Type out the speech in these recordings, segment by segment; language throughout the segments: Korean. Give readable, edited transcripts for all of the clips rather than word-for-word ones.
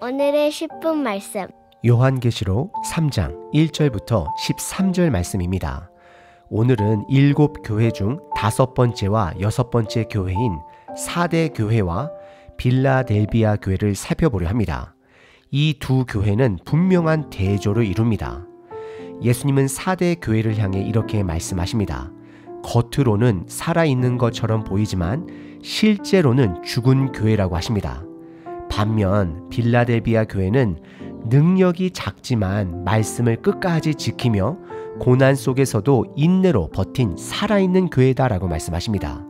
오늘의 10분 말씀. 요한계시록 3장 1절부터 13절 말씀입니다. 오늘은 7교회 중 5번째와 6번째 교회인 사대 교회와 빌라델비아 교회를 살펴보려 합니다. 이 두 교회는 분명한 대조를 이룹니다. 예수님은 사대 교회를 향해 이렇게 말씀하십니다. 겉으로는 살아있는 것처럼 보이지만 실제로는 죽은 교회라고 하십니다. 반면 빌라델비아 교회는 능력이 작지만 말씀을 끝까지 지키며 고난 속에서도 인내로 버틴 살아있는 교회다라고 말씀하십니다.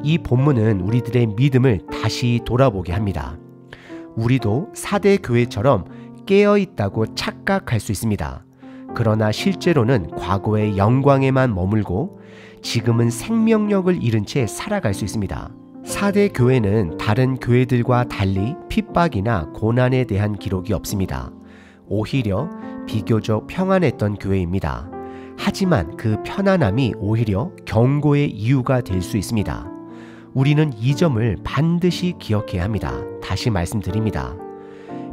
이 본문은 우리들의 믿음을 다시 돌아보게 합니다. 우리도 사대 교회처럼 깨어있다고 착각할 수 있습니다. 그러나 실제로는 과거의 영광에만 머물고 지금은 생명력을 잃은 채 살아갈 수 있습니다. 사대 교회는 다른 교회들과 달리 핍박이나 고난에 대한 기록이 없습니다. 오히려 비교적 평안했던 교회입니다. 하지만 그 편안함이 오히려 경고의 이유가 될 수 있습니다. 우리는 이 점을 반드시 기억해야 합니다. 다시 말씀드립니다.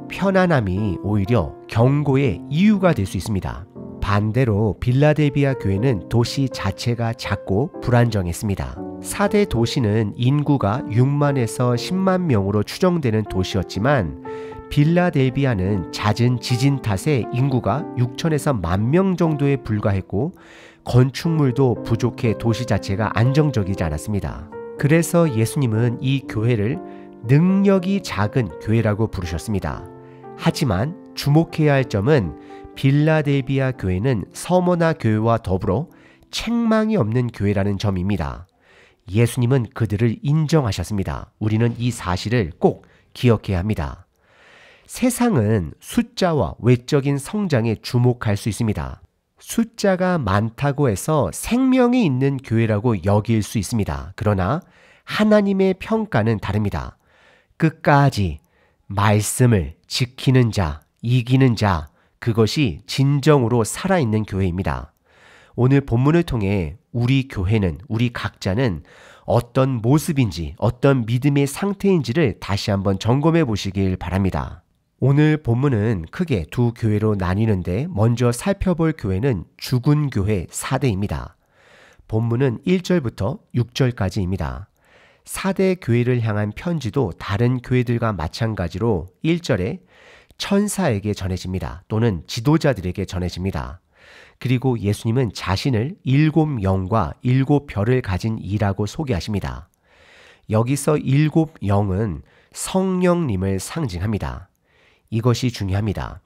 편안함이 오히려 경고의 이유가 될 수 있습니다. 반대로 빌라델비아 교회는 도시 자체가 작고 불안정했습니다. 사대 도시는 인구가 6만에서 10만 명으로 추정되는 도시였지만 빌라델비아는 잦은 지진 탓에 인구가 6천에서 1만 명 정도에 불과했고 건축물도 부족해 도시 자체가 안정적이지 않았습니다. 그래서 예수님은 이 교회를 능력이 작은 교회라고 부르셨습니다. 하지만 주목해야 할 점은 빌라델비아 교회는 서머나 교회와 더불어 책망이 없는 교회라는 점입니다. 예수님은 그들을 인정하셨습니다. 우리는 이 사실을 꼭 기억해야 합니다. 세상은 숫자와 외적인 성장에 주목할 수 있습니다. 숫자가 많다고 해서 생명이 있는 교회라고 여길 수 있습니다. 그러나 하나님의 평가는 다릅니다. 끝까지 말씀을 지키는 자, 이기는 자, 그것이 진정으로 살아있는 교회입니다. 오늘 본문을 통해 우리 교회는, 우리 각자는 어떤 모습인지, 어떤 믿음의 상태인지를 다시 한번 점검해 보시길 바랍니다. 오늘 본문은 크게 두 교회로 나뉘는데 먼저 살펴볼 교회는 죽은 교회 사대입니다. 본문은 1절부터 6절까지입니다. 사대 교회를 향한 편지도 다른 교회들과 마찬가지로 1절에 천사에게 전해집니다. 또는 지도자들에게 전해집니다. 그리고 예수님은 자신을 7영과 7별을 가진 이라고 소개하십니다. 여기서 7영은 성령님을 상징합니다. 이것이 중요합니다.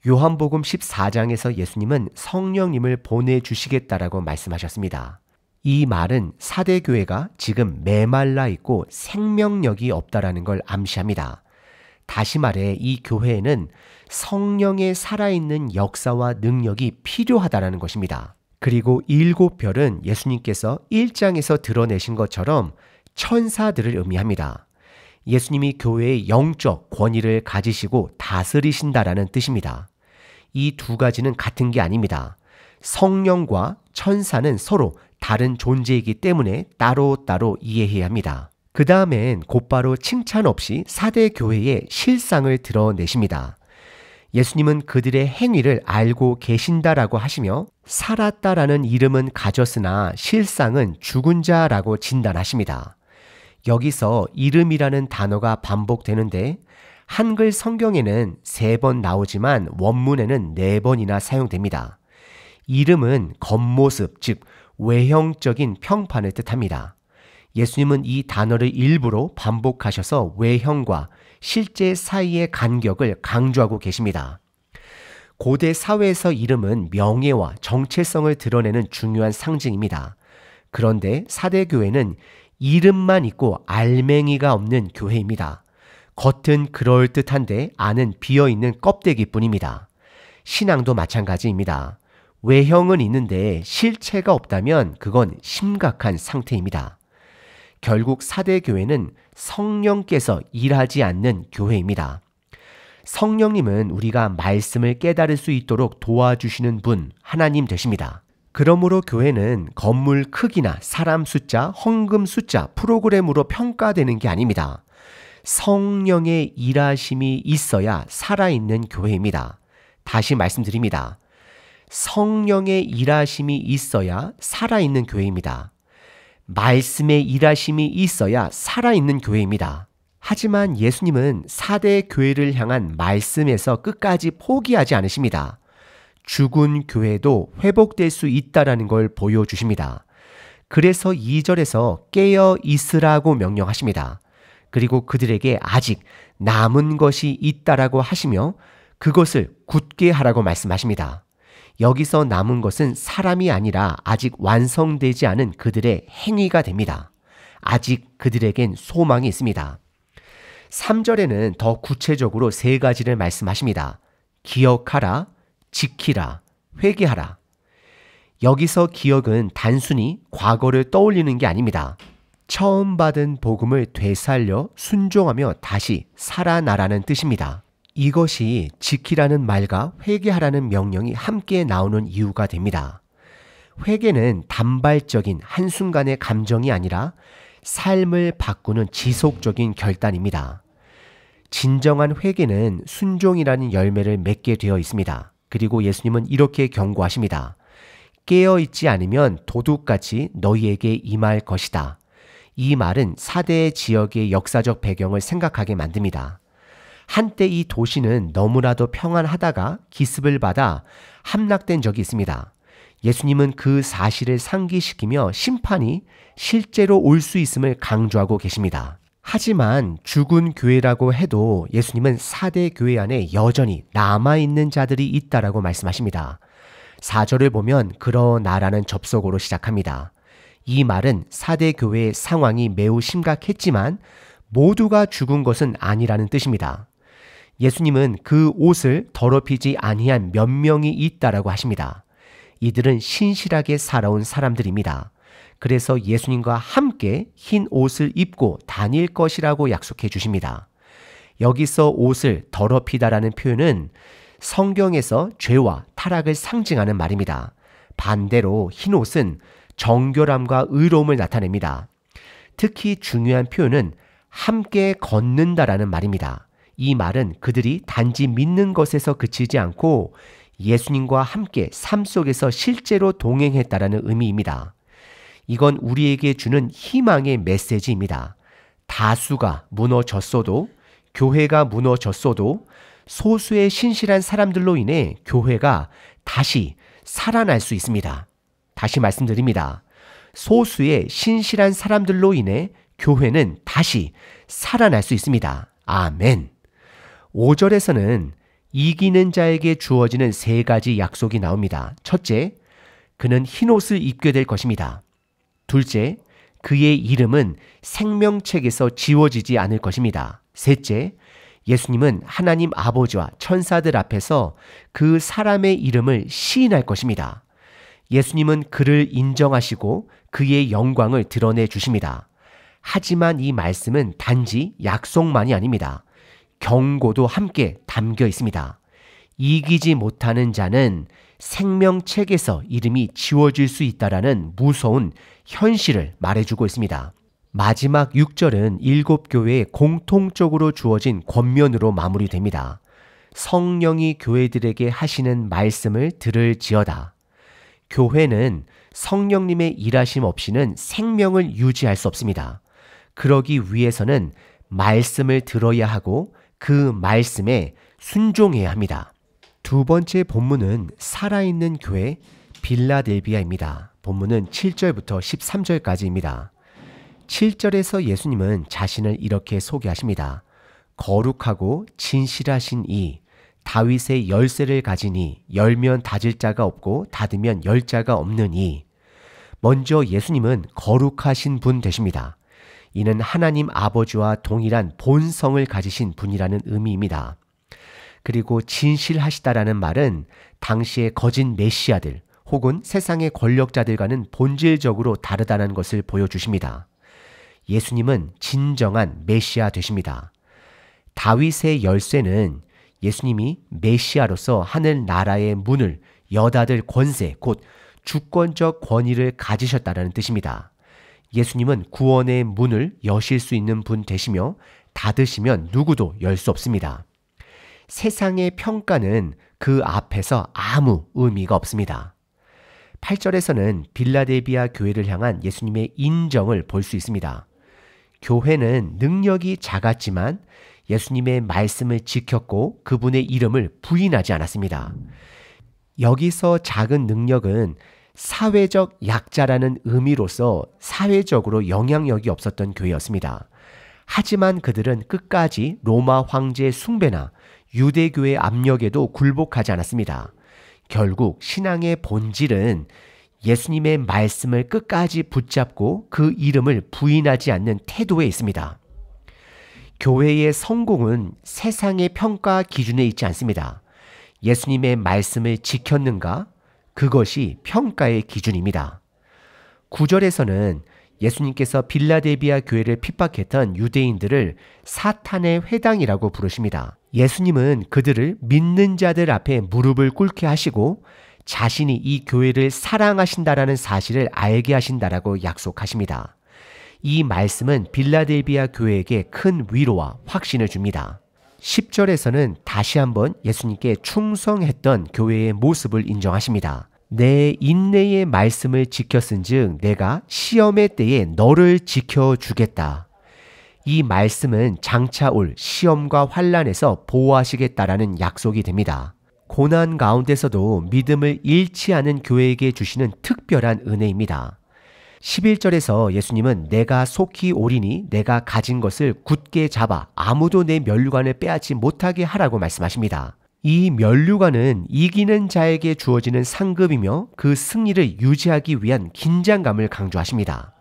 요한복음 14장에서 예수님은 성령님을 보내주시겠다라고 말씀하셨습니다. 이 말은 사대교회가 지금 메말라 있고 생명력이 없다라는 걸 암시합니다. 다시 말해 이 교회에는 성령의 살아있는 역사와 능력이 필요하다라는 것입니다. 그리고 7별은 예수님께서 1장에서 드러내신 것처럼 천사들을 의미합니다. 예수님이 교회의 영적 권위를 가지시고 다스리신다라는 뜻입니다. 이 두 가지는 같은 게 아닙니다. 성령과 천사는 서로 다른 존재이기 때문에 따로따로 이해해야 합니다. 그 다음엔 곧바로 칭찬 없이 사대 교회의 실상을 드러내십니다. 예수님은 그들의 행위를 알고 계신다라고 하시며 살았다라는 이름은 가졌으나 실상은 죽은 자라고 진단하십니다. 여기서 이름이라는 단어가 반복되는데 한글 성경에는 3번 나오지만 원문에는 4번이나 사용됩니다. 이름은 겉모습, 즉 외형적인 평판을 뜻합니다. 예수님은 이 단어를 일부러 반복하셔서 외형과 실제 사이의 간격을 강조하고 계십니다. 고대 사회에서 이름은 명예와 정체성을 드러내는 중요한 상징입니다. 그런데 사대교회는 이름만 있고 알맹이가 없는 교회입니다. 겉은 그럴듯한데 안은 비어있는 껍데기뿐입니다. 신앙도 마찬가지입니다. 외형은 있는데 실체가 없다면 그건 심각한 상태입니다. 결국 사대교회는 성령께서 일하지 않는 교회입니다. 성령님은 우리가 말씀을 깨달을 수 있도록 도와주시는 분, 하나님 되십니다. 그러므로 교회는 건물 크기나 사람 숫자, 헌금 숫자, 프로그램으로 평가되는 게 아닙니다. 성령의 일하심이 있어야 살아있는 교회입니다. 다시 말씀드립니다. 성령의 일하심이 있어야 살아있는 교회입니다. 말씀의 일하심이 있어야 살아있는 교회입니다. 하지만 예수님은 4대 교회를 향한 말씀에서 끝까지 포기하지 않으십니다. 죽은 교회도 회복될 수 있다는 걸 보여주십니다. 그래서 2절에서 깨어 있으라고 명령하십니다. 그리고 그들에게 아직 남은 것이 있다라고 하시며 그것을 굳게 하라고 말씀하십니다. 여기서 남은 것은 사람이 아니라 아직 완성되지 않은 그들의 행위가 됩니다. 아직 그들에겐 소망이 있습니다. 3절에는 더 구체적으로 3가지를 말씀하십니다. 기억하라, 지키라, 회개하라. 여기서 기억은 단순히 과거를 떠올리는 게 아닙니다. 처음 받은 복음을 되살려 순종하며 다시 살아나라는 뜻입니다. 이것이 지키라는 말과 회개하라는 명령이 함께 나오는 이유가 됩니다. 회개는 단발적인 한순간의 감정이 아니라 삶을 바꾸는 지속적인 결단입니다. 진정한 회개는 순종이라는 열매를 맺게 되어 있습니다. 그리고 예수님은 이렇게 경고하십니다. 깨어있지 않으면 도둑같이 너희에게 임할 것이다. 이 말은 4대 지역의 역사적 배경을 생각하게 만듭니다. 한때 이 도시는 너무나도 평안하다가 기습을 받아 함락된 적이 있습니다. 예수님은 그 사실을 상기시키며 심판이 실제로 올 수 있음을 강조하고 계십니다. 하지만 죽은 교회라고 해도 예수님은 4대 교회 안에 여전히 남아있는 자들이 있다라고 말씀하십니다. 4절을 보면 그러나라는 접속어로 시작합니다. 이 말은 4대 교회의 상황이 매우 심각했지만 모두가 죽은 것은 아니라는 뜻입니다. 예수님은 그 옷을 더럽히지 아니한 몇 명이 있다라고 하십니다. 이들은 신실하게 살아온 사람들입니다. 그래서 예수님과 함께 흰 옷을 입고 다닐 것이라고 약속해 주십니다. 여기서 옷을 더럽히다라는 표현은 성경에서 죄와 타락을 상징하는 말입니다. 반대로 흰 옷은 정결함과 의로움을 나타냅니다. 특히 중요한 표현은 함께 걷는다라는 말입니다. 이 말은 그들이 단지 믿는 것에서 그치지 않고 예수님과 함께 삶 속에서 실제로 동행했다라는 의미입니다. 이건 우리에게 주는 희망의 메시지입니다. 다수가 무너졌어도, 교회가 무너졌어도 소수의 신실한 사람들로 인해 교회가 다시 살아날 수 있습니다. 다시 말씀드립니다. 소수의 신실한 사람들로 인해 교회는 다시 살아날 수 있습니다. 아멘. 5절에서는 이기는 자에게 주어지는 3가지 약속이 나옵니다. 첫째, 그는 흰옷을 입게 될 것입니다. 둘째, 그의 이름은 생명책에서 지워지지 않을 것입니다. 셋째, 예수님은 하나님 아버지와 천사들 앞에서 그 사람의 이름을 시인할 것입니다. 예수님은 그를 인정하시고 그의 영광을 드러내 주십니다. 하지만 이 말씀은 단지 약속만이 아닙니다. 경고도 함께 담겨 있습니다. 이기지 못하는 자는 생명책에서 이름이 지워질 수 있다라는 무서운 현실을 말해주고 있습니다. 마지막 6절은 7교회에 공통적으로 주어진 권면으로 마무리됩니다. 성령이 교회들에게 하시는 말씀을 들을지어다. 교회는 성령님의 일하심 없이는 생명을 유지할 수 없습니다. 그러기 위해서는 말씀을 들어야 하고 그 말씀에 순종해야 합니다. 두 번째 본문은 살아있는 교회 빌라델비아입니다. 본문은 7절부터 13절까지입니다. 7절에서 예수님은 자신을 이렇게 소개하십니다. 거룩하고 진실하신 이 다윗의 열쇠를 가지니 열면 닫을 자가 없고 닫으면 열 자가 없는 이. 먼저 예수님은 거룩하신 분 되십니다. 이는 하나님 아버지와 동일한 본성을 가지신 분이라는 의미입니다. 그리고 진실하시다라는 말은 당시의 거짓 메시아들 혹은 세상의 권력자들과는 본질적으로 다르다는 것을 보여주십니다. 예수님은 진정한 메시아 되십니다. 다윗의 열쇠는 예수님이 메시아로서 하늘나라의 문을 여닫을 권세, 곧 주권적 권위를 가지셨다는 뜻입니다. 예수님은 구원의 문을 여실 수 있는 분 되시며 닫으시면 누구도 열 수 없습니다. 세상의 평가는 그 앞에서 아무 의미가 없습니다. 8절에서는 빌라델비아 교회를 향한 예수님의 인정을 볼 수 있습니다. 교회는 능력이 작았지만 예수님의 말씀을 지켰고 그분의 이름을 부인하지 않았습니다. 여기서 작은 능력은 사회적 약자라는 의미로서 사회적으로 영향력이 없었던 교회였습니다. 하지만 그들은 끝까지 로마 황제의 숭배나 유대교의 압력에도 굴복하지 않았습니다. 결국 신앙의 본질은 예수님의 말씀을 끝까지 붙잡고 그 이름을 부인하지 않는 태도에 있습니다. 교회의 성공은 세상의 평가 기준에 있지 않습니다. 예수님의 말씀을 지켰는가? 그것이 평가의 기준입니다. 9절에서는 예수님께서 빌라델비아 교회를 핍박했던 유대인들을 사탄의 회당이라고 부르십니다. 예수님은 그들을 믿는 자들 앞에 무릎을 꿇게 하시고 자신이 이 교회를 사랑하신다라는 사실을 알게 하신다라고 약속하십니다. 이 말씀은 빌라델비아 교회에게 큰 위로와 확신을 줍니다. 10절에서는 다시 한번 예수님께 충성했던 교회의 모습을 인정하십니다. 내 인내의 말씀을 지켰은즉 내가 시험의 때에 너를 지켜주겠다. 이 말씀은 장차 올 시험과 환난에서 보호하시겠다라는 약속이 됩니다. 고난 가운데서도 믿음을 잃지 않은 교회에게 주시는 특별한 은혜입니다. 11절에서 예수님은 내가 속히 오리니 내가 가진 것을 굳게 잡아 아무도 내 면류관을 빼앗지 못하게 하라고 말씀하십니다. 이 면류관은 이기는 자에게 주어지는 상급이며 그 승리를 유지하기 위한 긴장감을 강조하십니다.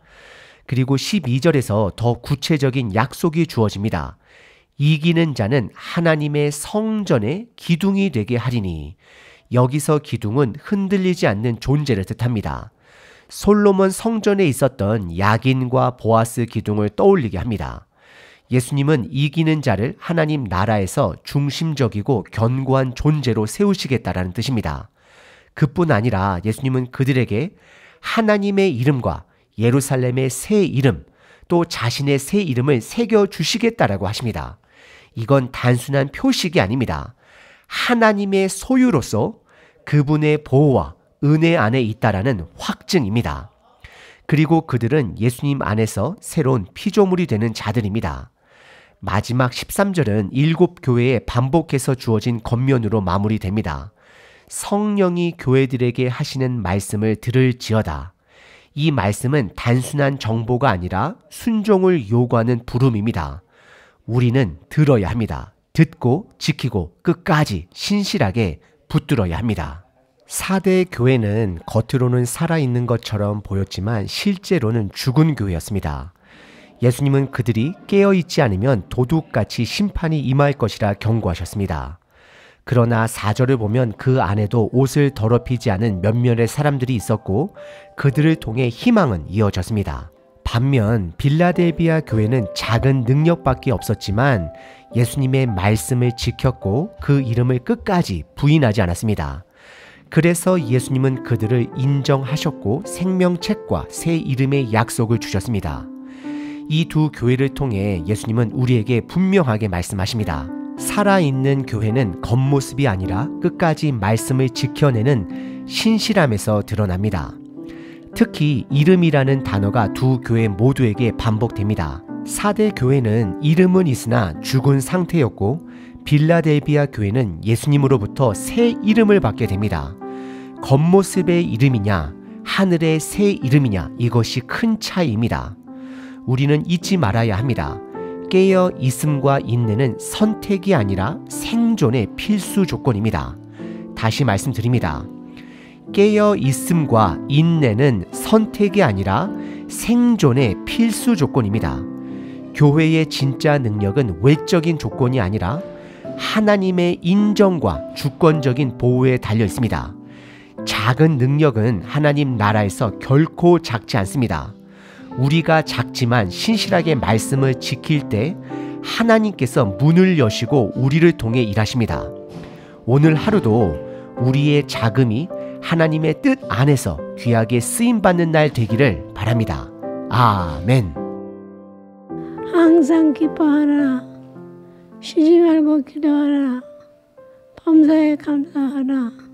그리고 12절에서 더 구체적인 약속이 주어집니다. 이기는 자는 하나님의 성전의 기둥이 되게 하리니. 여기서 기둥은 흔들리지 않는 존재를 뜻합니다. 솔로몬 성전에 있었던 야긴과 보아스 기둥을 떠올리게 합니다. 예수님은 이기는 자를 하나님 나라에서 중심적이고 견고한 존재로 세우시겠다라는 뜻입니다. 그뿐 아니라 예수님은 그들에게 하나님의 이름과 예루살렘의 새 이름, 또 자신의 새 이름을 새겨주시겠다라고 하십니다. 이건 단순한 표식이 아닙니다. 하나님의 소유로서 그분의 보호와 은혜 안에 있다라는 확증입니다. 그리고 그들은 예수님 안에서 새로운 피조물이 되는 자들입니다. 마지막 13절은 7교회에 반복해서 주어진 겉면으로 마무리됩니다. 성령이 교회들에게 하시는 말씀을 들을지어다. 이 말씀은 단순한 정보가 아니라 순종을 요구하는 부름입니다. 우리는 들어야 합니다. 듣고 지키고 끝까지 신실하게 붙들어야 합니다. 4대 교회는 겉으로는 살아있는 것처럼 보였지만 실제로는 죽은 교회였습니다. 예수님은 그들이 깨어있지 않으면 도둑같이 심판이 임할 것이라 경고하셨습니다. 그러나 4절을 보면 그 안에도 옷을 더럽히지 않은 몇몇의 사람들이 있었고 그들을 통해 희망은 이어졌습니다. 반면 빌라델비아 교회는 작은 능력밖에 없었지만 예수님의 말씀을 지켰고 그 이름을 끝까지 부인하지 않았습니다. 그래서 예수님은 그들을 인정하셨고 생명책과 새 이름의 약속을 주셨습니다. 이 두 교회를 통해 예수님은 우리에게 분명하게 말씀하십니다. 살아있는 교회는 겉모습이 아니라 끝까지 말씀을 지켜내는 신실함에서 드러납니다. 특히 이름이라는 단어가 두 교회 모두에게 반복됩니다. 4대 교회는 이름은 있으나 죽은 상태였고 빌라델비아 교회는 예수님으로부터 새 이름을 받게 됩니다. 겉모습의 이름이냐 하늘의 새 이름이냐 이것이 큰 차이입니다. 우리는 잊지 말아야 합니다. 깨어 있음과 인내는 선택이 아니라 생존의 필수 조건입니다. 다시 말씀드립니다. 깨어 있음과 인내는 선택이 아니라 생존의 필수 조건입니다. 교회의 진짜 능력은 외적인 조건이 아니라 하나님의 인정과 주권적인 보호에 달려 있습니다. 작은 능력은 하나님 나라에서 결코 작지 않습니다. 우리가 작지만 신실하게 말씀을 지킬 때 하나님께서 문을 여시고 우리를 통해 일하십니다. 오늘 하루도 우리의 자금이 하나님의 뜻 안에서 귀하게 쓰임받는 날 되기를 바랍니다. 아멘. 항상 기뻐하라. 쉬지 말고 기도하라. 범사에 감사하라.